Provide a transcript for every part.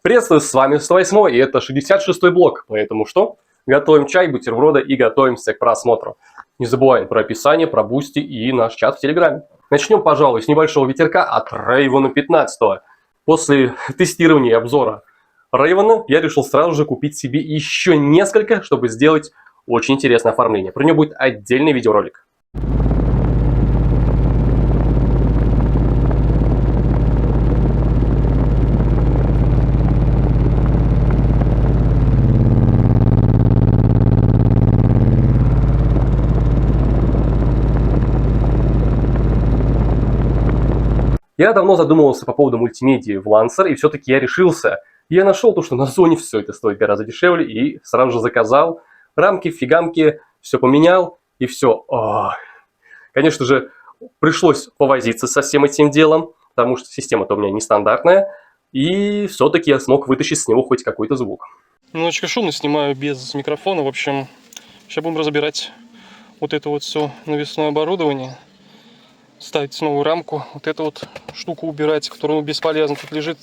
Приветствую, с вами 108 и это 66-й блок, поэтому что? Готовим чай, бутерброды и готовимся к просмотру. Не забываем про описание, про Бусти и наш чат в Телеграме. Начнем, пожалуй, с небольшого ветерка от Ray-Ban 15. После тестирования и обзора Ray-Ban я решил сразу же купить себе еще несколько, чтобы сделать очень интересное оформление. Про него будет отдельный видеоролик. Я давно задумывался по поводу мультимедии в Lancer, и все-таки я решился. Я нашел то, что на Озоне все это стоит гораздо дешевле, и сразу же заказал. Рамки, фигамки, все поменял, и все. Конечно же, пришлось повозиться со всем этим делом, потому что система-то у меня нестандартная, и все-таки я смог вытащить с него хоть какой-то звук. Немножечко шумно снимаю без микрофона. В общем, сейчас будем разбирать вот это вот все навесное оборудование. Ставить новую рамку, вот эту вот штуку убирать, которая бесполезна, тут лежит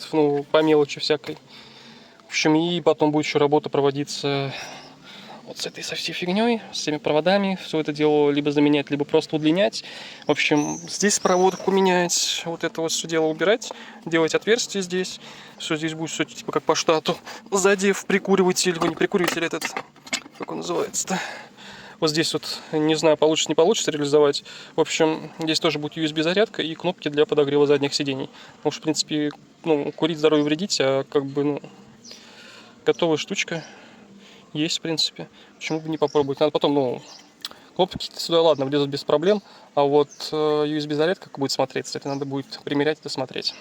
по мелочи всякой. В общем, и потом будет еще работа проводиться вот с этой со всей фигней, с всеми проводами. Все это дело либо заменять, либо просто удлинять. В общем, здесь проводку менять, вот это вот все дело убирать, делать отверстие здесь. Все здесь будет все типа как по штату. Сзади в прикуриватель, не прикуриватель этот, как он называется-то. Вот здесь вот, не знаю, получится, не получится реализовать. В общем, здесь тоже будет USB-зарядка и кнопки для подогрева задних сидений. Потому что, в принципе, курить здоровью вредить, а как бы, готовая штучка есть, в принципе. Почему бы не попробовать? Надо потом, кнопки сюда, ладно, влезут без проблем. А вот USB-зарядка как будет смотреться, это надо будет примерять и смотреть.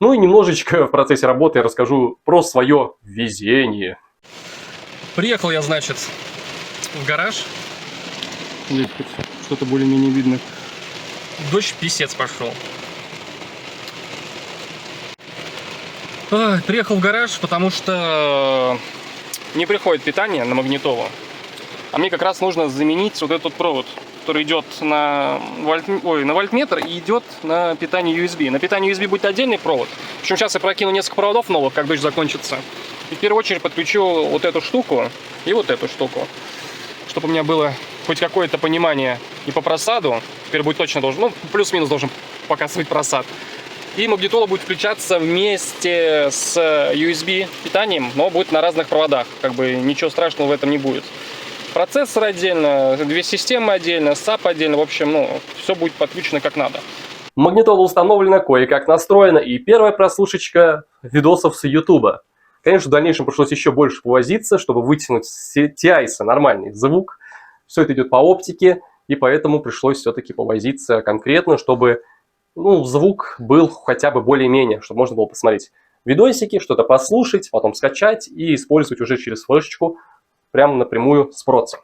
Ну и немножечко в процессе работы я расскажу про свое везение. Приехал я, значит, в гараж. Здесь что-то более-менее видно. Дождь писец пошел. Приехал в гараж, потому что не приходит питание на магнитолу. А мне как раз нужно заменить вот этот провод, который идет на вольтметр и идет на питание USB. На питание USB будет отдельный провод. В общем, сейчас я прокину несколько проводов новых, как дождь закончится. И в первую очередь подключу вот эту штуку и вот эту штуку, чтобы у меня было хоть какое-то понимание и по просаду. Теперь будет точно должен, плюс-минус должен показывать просад. И магнитола будет включаться вместе с USB питанием, но будет на разных проводах. Как бы ничего страшного в этом не будет. Процессор отдельно, две системы отдельно, SAP отдельно. В общем, все будет подключено как надо. Магнитола установлена, кое-как настроена, и первая прослушечка видосов с YouTube. Конечно, в дальнейшем пришлось еще больше повозиться, чтобы вытянуть с TI нормальный звук. Все это идет по оптике, и поэтому пришлось все-таки повозиться конкретно, чтобы звук был хотя бы более-менее, чтобы можно было посмотреть видосики, что-то послушать, потом скачать и использовать уже через флешечку прямо напрямую с процем.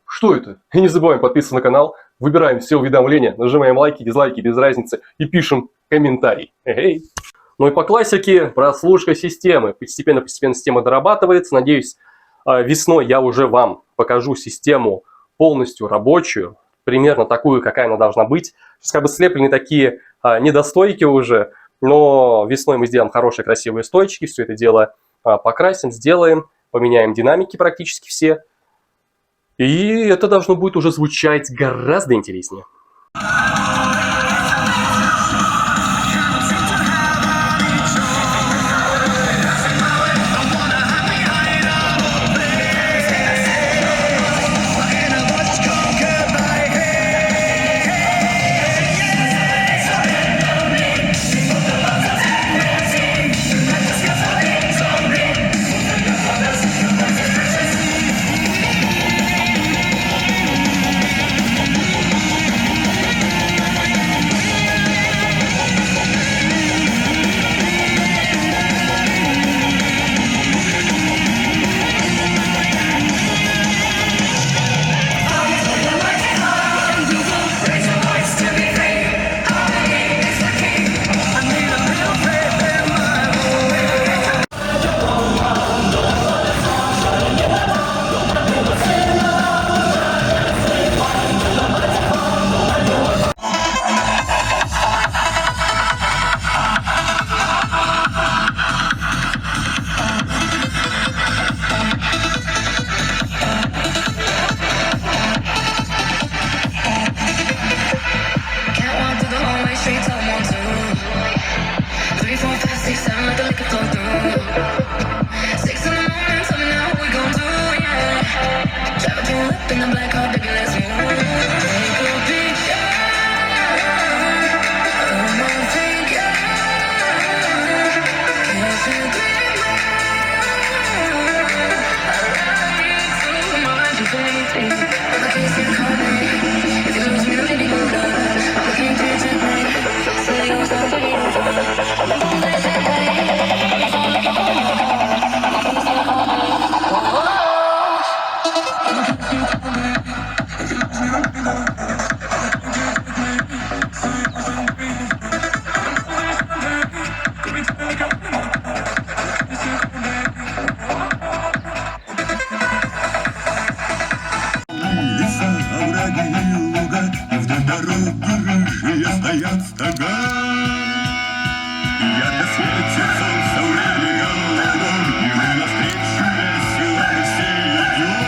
Что это? И не забываем подписываться на канал, выбираем все уведомления, нажимаем лайки, дизлайки, без разницы, и пишем комментарий. Эй! Ну и по классике, прослушка системы. Постепенно система дорабатывается. Надеюсь, весной я уже вам покажу систему полностью рабочую, примерно такую, какая она должна быть. Сейчас как бы слеплены такие недостойки уже, но весной мы сделаем хорошие красивые стойчики, все это дело покрасим, сделаем, поменяем динамики практически все. И это должно будет уже звучать гораздо интереснее. рыжие стоят стога. Ярко светит солнце в небе голубом, и мы навстречу весело все идем.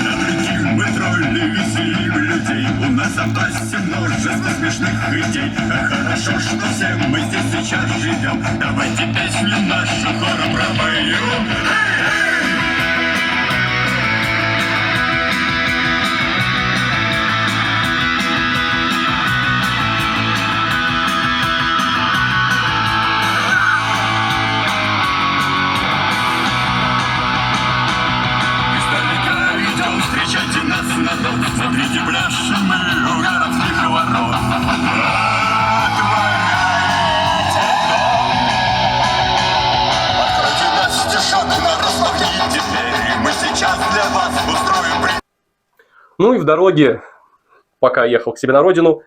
Добряки мы тролли, веселим людей, у нас в запасе множество смешных идей. А хорошо, что все мы здесь сейчас живем, давайте песню нашу хором пропоем. Встречайте нас, народ, смотрите, пляшем мы у городских ворот. Откройте нас стишок на расслаблении, теперь мы сейчас для вас устроим. Ну и в дороге, пока ехал к себе на родину,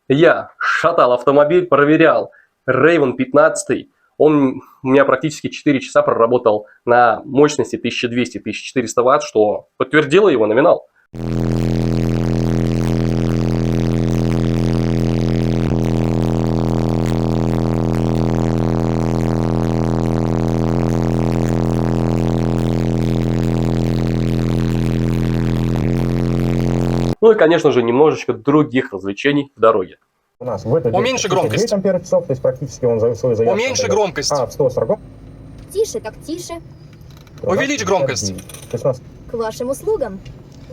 я шатал автомобиль, проверял Raven 15. Он у меня практически 4 часа проработал на мощности 1200-1400 Вт, что подтвердило его номинал. Ну и, конечно же, немножечко других развлечений в дороге. У нас в этот Уменьши громкость. ампер часов, то есть практически он за свою заявку. Уменьши громкость. А, в 140. Тише, так тише. Увеличь громкость. То есть у нас К вашим услугам.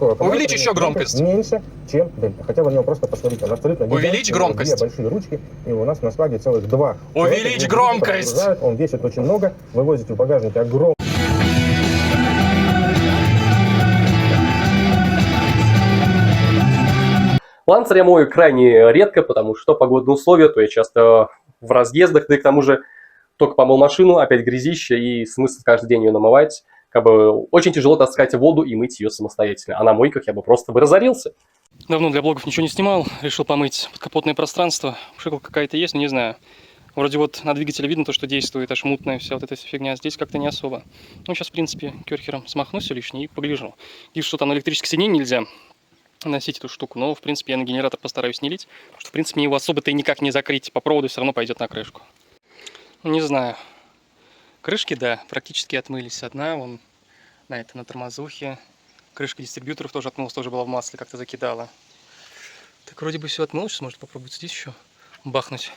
Увеличь еще громкость. Меньше, чем дельта. Хотя вы на него просто посмотрите. Он абсолютно Увеличь гигантский, громкость. Две большие ручки, и у нас на складе целых 2. Увеличь громкость. Он весит очень много. Вы возите в багажнике огромный. Лансер я мою крайне редко, потому что погодные условия, то я часто в разъездах, да и к тому же только помыл машину, опять грязище, и смысл каждый день ее намывать. Как бы очень тяжело таскать воду и мыть ее самостоятельно. А на мойках я бы просто разорился. Давно для блогов ничего не снимал, решил помыть подкапотное пространство. Пшикалка какая-то есть, но не знаю. Вроде вот на двигателе видно то, что действует, аж мутная вся вот эта фигня. Здесь как-то не особо. Ну, сейчас, в принципе, керхером смахну все лишнее и погляжу. Вижу, что там на электрическое сиденье нельзя носить эту штуку, но, в принципе, я на генератор постараюсь не лить, потому что, в принципе, мне его особо-то и никак не закрыть. По проводу все равно пойдет на крышку. Не знаю. Крышки, да, практически отмылись. Одна, вон, на тормозухе. Крышка дистрибьюторов тоже отмылась, тоже была в масле, как-то закидала. Так, вроде бы все отмылось, сейчас может попробовать здесь еще бахнуть.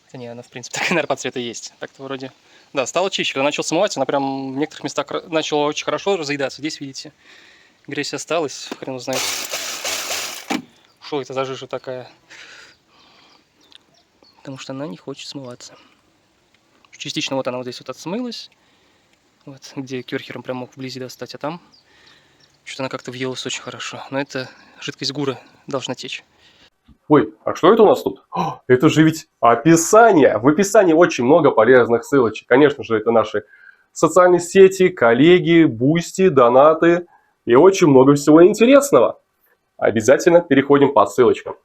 Хотя не, она, в принципе, такая, наверное, по цвету есть. Так-то вроде... Да, стало чище. Когда начал смывать, она прям в некоторых местах начала очень хорошо разъедаться. Здесь, видите, грязь осталась, хрен знает. Что это за жижа такая? Потому что она не хочет смываться. Частично вот она вот здесь вот отсмылась. Вот, где керхером прям мог вблизи достать, а там что-то она как-то въелась очень хорошо. Но это жидкость гура должна течь. Ой, а что это у нас тут? О, это же ведь описание. В описании очень много полезных ссылочек. Конечно же, это наши социальные сети, коллеги, бусти, донаты и очень много всего интересного. Обязательно переходим по ссылочкам.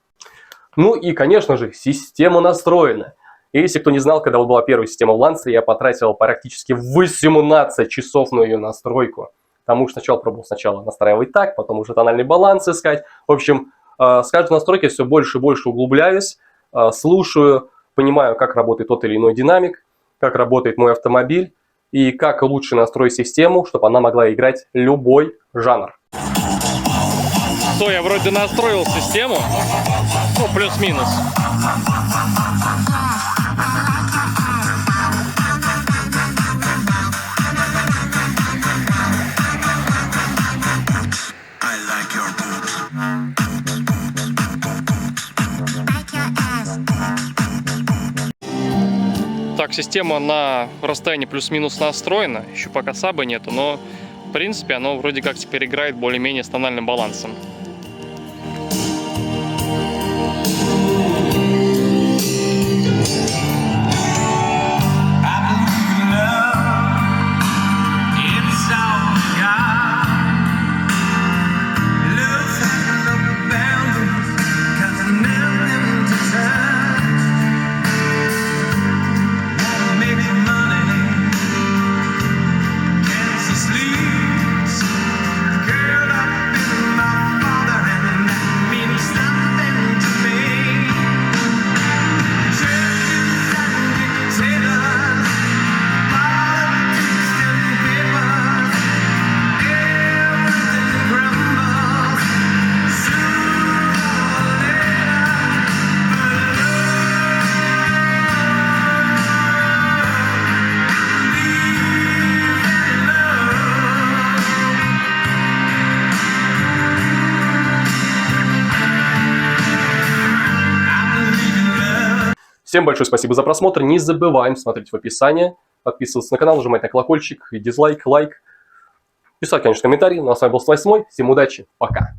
Ну и, конечно же, система настроена. И если кто не знал, когда была первая система в Лансере, я потратил практически 18 часов на ее настройку. Потому что сначала пробовал настраивать так, потом уже тональный баланс искать. В общем, с каждой настройкой все больше и больше углубляюсь, слушаю, понимаю, как работает тот или иной динамик, как работает мой автомобиль и как лучше настроить систему, чтобы она могла играть любой жанр. То я вроде настроил систему, ну плюс-минус. Так, система на расстоянии плюс-минус настроена, еще пока саба нету, но в принципе оно вроде как теперь играет более-менее с тональным балансом. Всем большое спасибо за просмотр. Не забываем смотреть в описании, подписываться на канал, нажимать на колокольчик, дизлайк, лайк. Писать, конечно, комментарии. Ну а с вами был 108. Всем удачи. Пока.